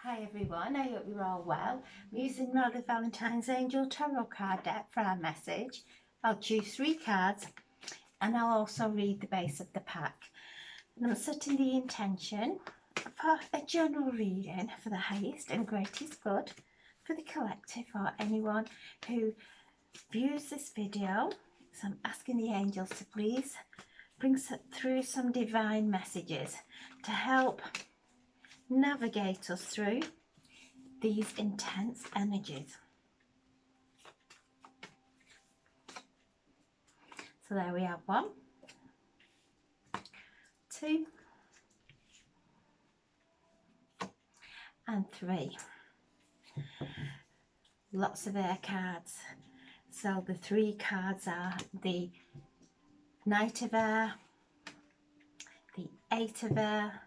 Hi everyone, I hope you're all well. I'm using Rolly Valentine's Angel Tarot card deck for our message. I'll choose 3 cards and I'll also read the base of the pack. And I'm setting the intention for a general reading for the highest and greatest good for the collective or anyone who views this video. So I'm asking the angels to please bring through some divine messages to help navigate us through these intense energies. So there we have 1, 2 and 3. Lots of air cards. So the 3 cards are the Knight of Air, the 8 of Air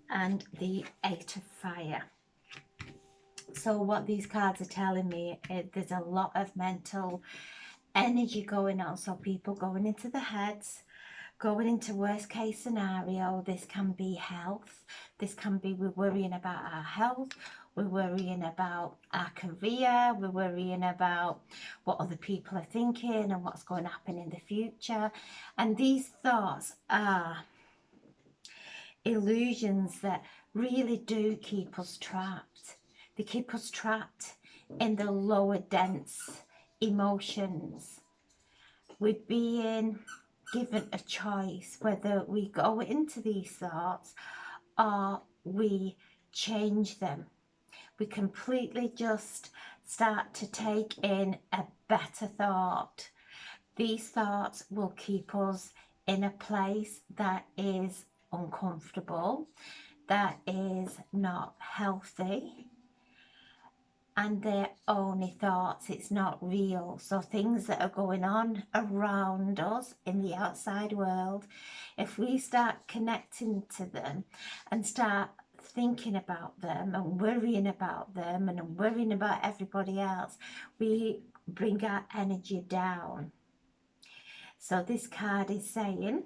and the 8 of Fire. So what these cards are telling me is there's a lot of mental energy going on. So people going into the heads, going into worst case scenario. This can be health. This can be we're worrying about our health. We're worrying about our career. We're worrying about what other people are thinking and what's going to happen in the future. And these thoughts are illusions that really do keep us trapped. They keep us trapped in the lower dense emotions. We're being given a choice whether we go into these thoughts or we change them. We completely just start to take in a better thought. These thoughts will keep us in a place that is uncomfortable, that is not healthy, and they're only thoughts. It's not real. So things that are going on around us in the outside world, if we start connecting to them and start thinking about them and worrying about them and worrying about everybody else, we bring our energy down. So this card is saying,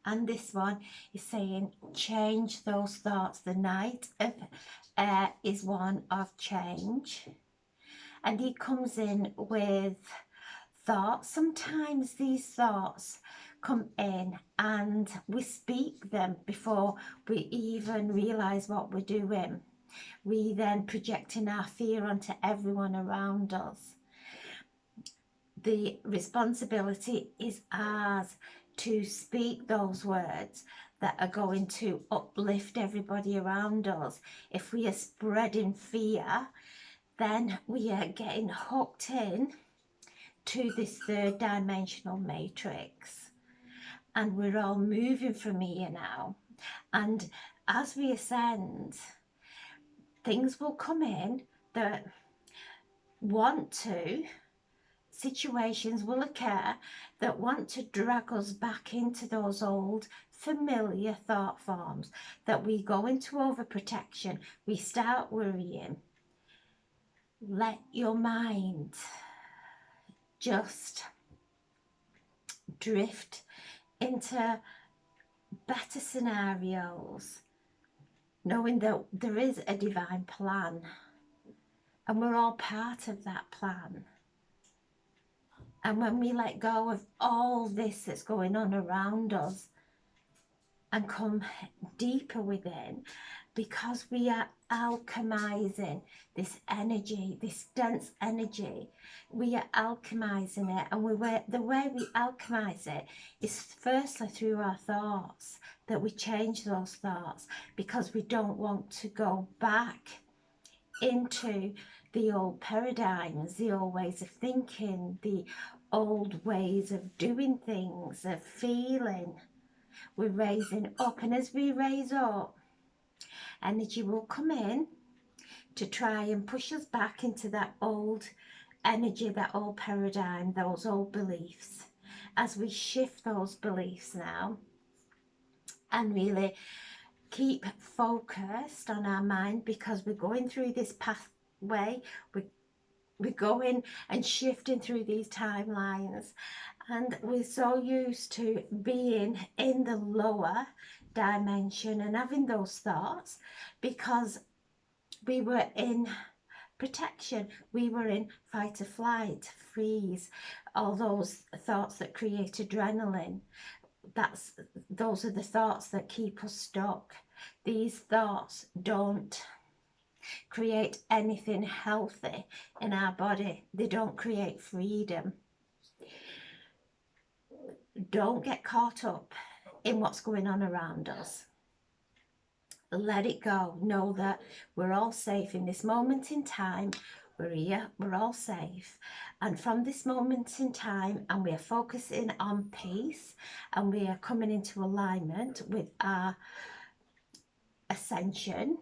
and this one is saying, change those thoughts. The Knight of Air is one of change, and he comes in with thoughts. Sometimes these thoughts come in and we speak them before we even realize what we're doing. We then projecting our fear onto everyone around us. The responsibility is ours to speak those words that are going to uplift everybody around us. If we are spreading fear, then we are getting hooked in to this 3rd dimensional matrix, and we're all moving from here now. And as we ascend, things will come in that situations will occur that want to drag us back into those old familiar thought forms, that we go into overprotection, we start worrying. Let your mind just drift into better scenarios, knowing that there is a divine plan and we're all part of that plan. And when we let go of all this that's going on around us and come deeper within, because we are alchemizing this energy, this dense energy, we are alchemizing it. And the way we alchemize it is firstly through our thoughts, that we change those thoughts, because we don't want to go back into the old paradigms, the old ways of thinking, the old ways of doing things, of feeling. We're raising up, and as we raise up, energy will come in to try and push us back into that old energy, that old paradigm, those old beliefs. As we shift those beliefs now and really keep focused on our mind, because we're going through this pathway, we're going and shifting through these timelines, and we're so used to being in the lower dimension and having those thoughts because we were in protection, we were in fight or flight, freeze, all those thoughts that create adrenaline. Those are the thoughts that keep us stuck. These thoughts don't create anything healthy in our body. They don't create freedom. Don't get caught up in what's going on around us. Let it go. Know that we're all safe in this moment in time. We're here, we're all safe. And from this moment in time, and we are focusing on peace, and we are coming into alignment with our ascension.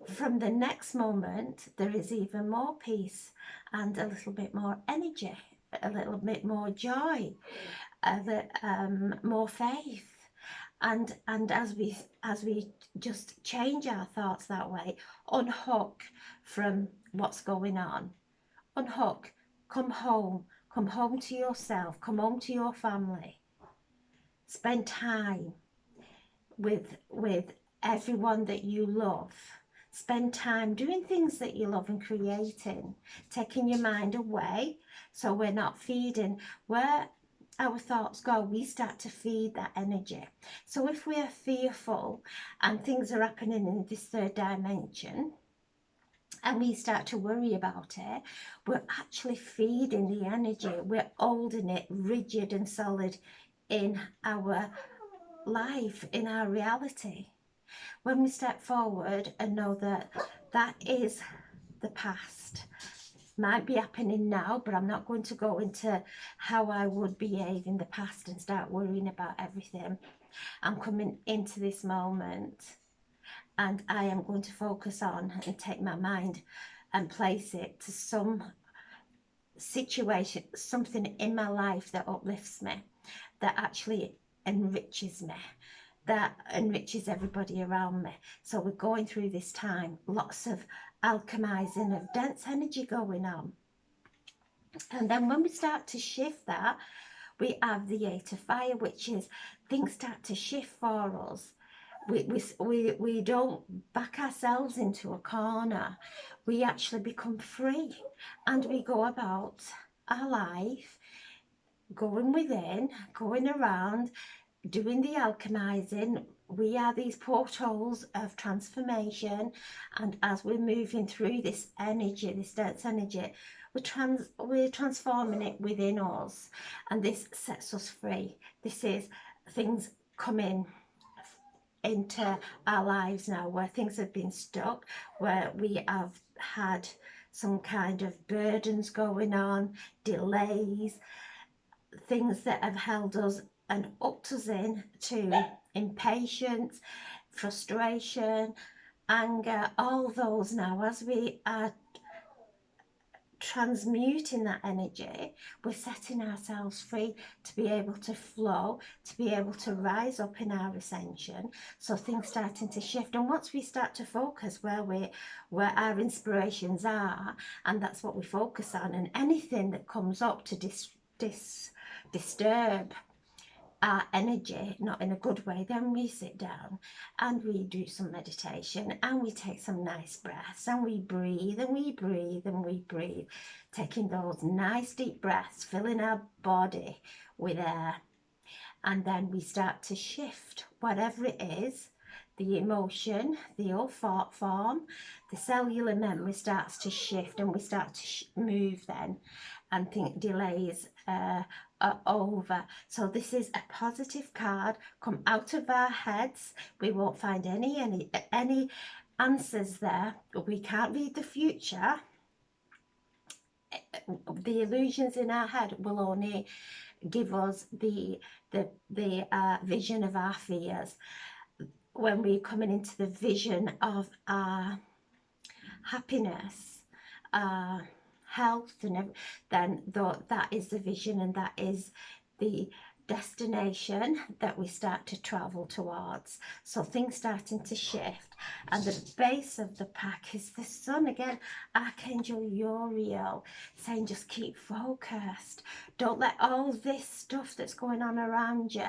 From the next moment, there is even more peace and a little bit more energy, a little bit more joy, more faith. And as we just change our thoughts that way, unhook from what's going on, unhook, come home to yourself, come home to your family, spend time with everyone that you love, spend time doing things that you love and creating, taking your mind away so we're not feeding. Where our thoughts go, we start to feed that energy. So if we are fearful and things are happening in this third dimension and we start to worry about it, we're actually feeding the energy. We're holding it rigid and solid in our life, in our reality. When we step forward and know that that is the past, might be happening now, but I'm not going to go into how I would behave in the past and start worrying about everything. I'm coming into this moment and I am going to focus on and take my mind and place it to some situation, something in my life that uplifts me, that actually enriches me, that enriches everybody around me. So we're going through this time, lots of alchemizing of dense energy going on. And then when we start to shift that, we have the Eight of Fire, which is things start to shift for us. We don't back ourselves into a corner. We actually become free and we go about our life, going within, going around, doing the alchemizing. We are these portals of transformation, and as we're moving through this energy, this dense energy, we're transforming it within us, and this sets us free. This is things coming into our lives now where things have been stuck, where we have had some kind of burdens going on, delays, things that have held us and upped us in to impatience, frustration, anger, all those now. As we are transmuting that energy, we're setting ourselves free to be able to flow, to be able to rise up in our ascension. So things starting to shift, and once we start to focus where our inspirations are, and that's what we focus on, and anything that comes up to disturb our energy, not in a good way, then we sit down and we do some meditation and we take some nice breaths and we breathe and we breathe and we breathe, taking those nice deep breaths, filling our body with air. And then we start to shift whatever it is, the emotion, the old thought form, the cellular memory starts to shift, and we start to move then, and think delays are over. So this is a positive card. Come out of our heads. We won't find any answers there. We can't read the future. The illusions in our head will only give us the vision of our fears. When we're coming into the vision of our happiness, health, and then that is the vision, and that is the destination that we start to travel towards. So things starting to shift, and the base of the pack is the sun again, Archangel Uriel, saying just keep focused. Don't let all this stuff that's going on around you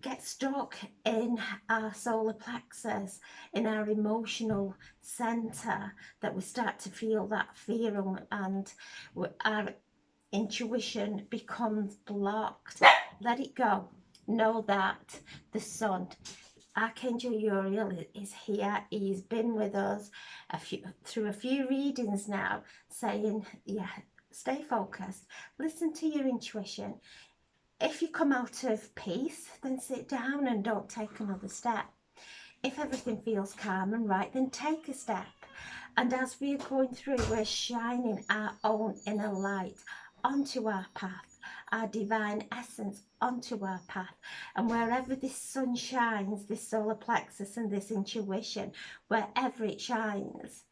get stuck in our solar plexus, in our emotional center, that we start to feel that fear, and our intuition becomes blocked. Let it go. Know that the sun, Archangel Uriel, is here. He's been with us through a few readings now, saying, yeah, stay focused, listen to your intuition. If you come out of peace, then sit down and don't take another step. If everything feels calm and right, then take a step. And as we're going through, we're shining our own inner light onto our path, our divine essence onto our path. And wherever this sun shines, this solar plexus and this intuition, wherever it shines,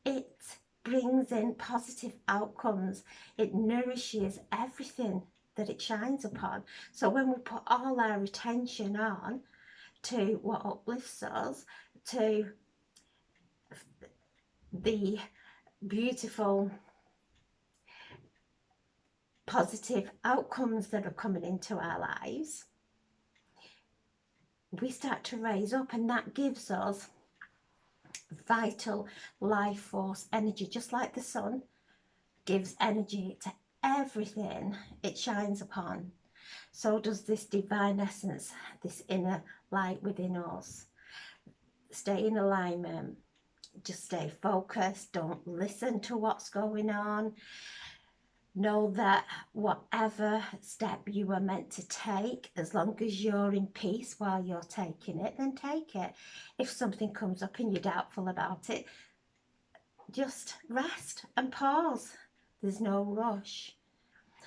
it brings in positive outcomes. It nourishes everything that it shines upon. So when we put all our attention on to what uplifts us, to the beautiful positive outcomes that are coming into our lives, we start to raise up, and that gives us vital life force energy. Just like the sun gives energy to everything it shines upon, so does this divine essence, this inner light within us. Stay in alignment, just stay focused, don't listen to what's going on. Know that whatever step you are meant to take, as long as you're in peace while you're taking it, then take it. If something comes up and you're doubtful about it, just rest and pause. There's no rush.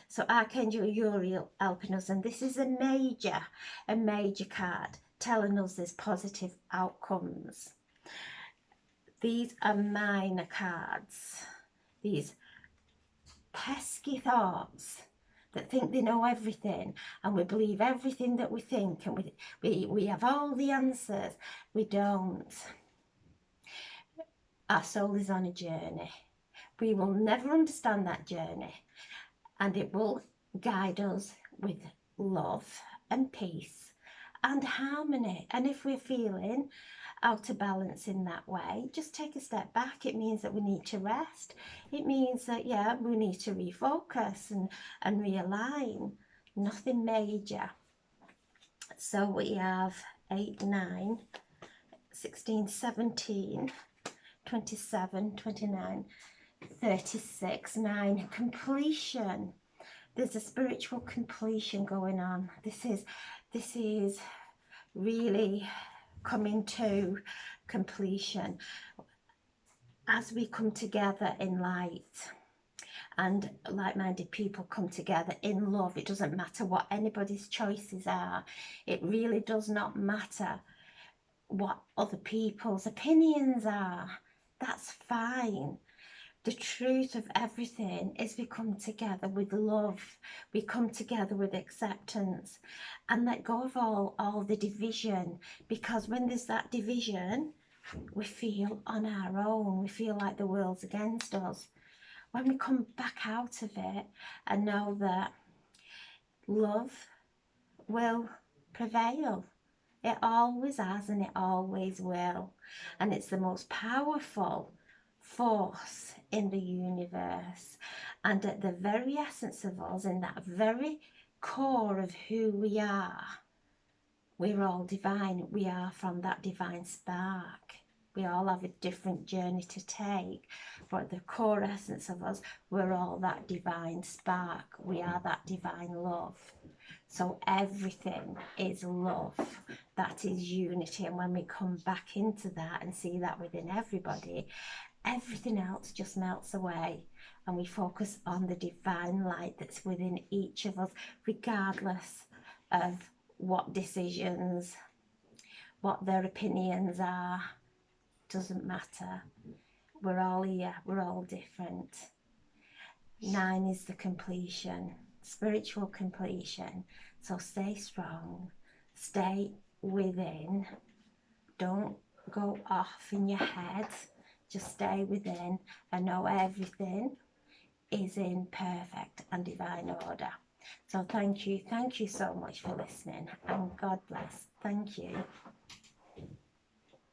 So Archangel Uriel helping us, and this is a major card telling us there's positive outcomes. These are minor cards. These pesky thoughts that think they know everything, and we believe everything that we think, and we have all the answers. We don't. Our soul is on a journey. We will never understand that journey, and it will guide us with love and peace and harmony. And if we're feeling out of balance in that way, just take a step back. It means that we need to rest. It means that, yeah, we need to refocus and realign. Nothing major. So we have 8, 9, 16, 17, 27, 29, 36, 9, completion. There's a spiritual completion going on. This is really coming to completion as we come together in light, and like-minded people come together in love. It doesn't matter what anybody's choices are. It really does not matter what other people's opinions are. That's fine. The truth of everything is we come together with love. We come together with acceptance, and let go of all the division, because when there's that division, we feel on our own. We feel like the world's against us. When we come back out of it and know that love will prevail, it always has and it always will, and it's the most powerful force in the universe. And at the very essence of us, in that very core of who we are, we're all divine. We are from that divine spark. We all have a different journey to take, but at the core essence of us, we're all that divine spark. We are that divine love. So everything is love. That is unity. And when we come back into that and see that within everybody, everything else just melts away, and we focus on the divine light that's within each of us, regardless of what decisions, what their opinions are. Doesn't matter. We're all here. We're all different. 9 is the completion, spiritual completion. So stay strong, stay within. Don't go off in your head. Just stay within and know everything is in perfect and divine order. So thank you so much for listening, and God bless. Thank you.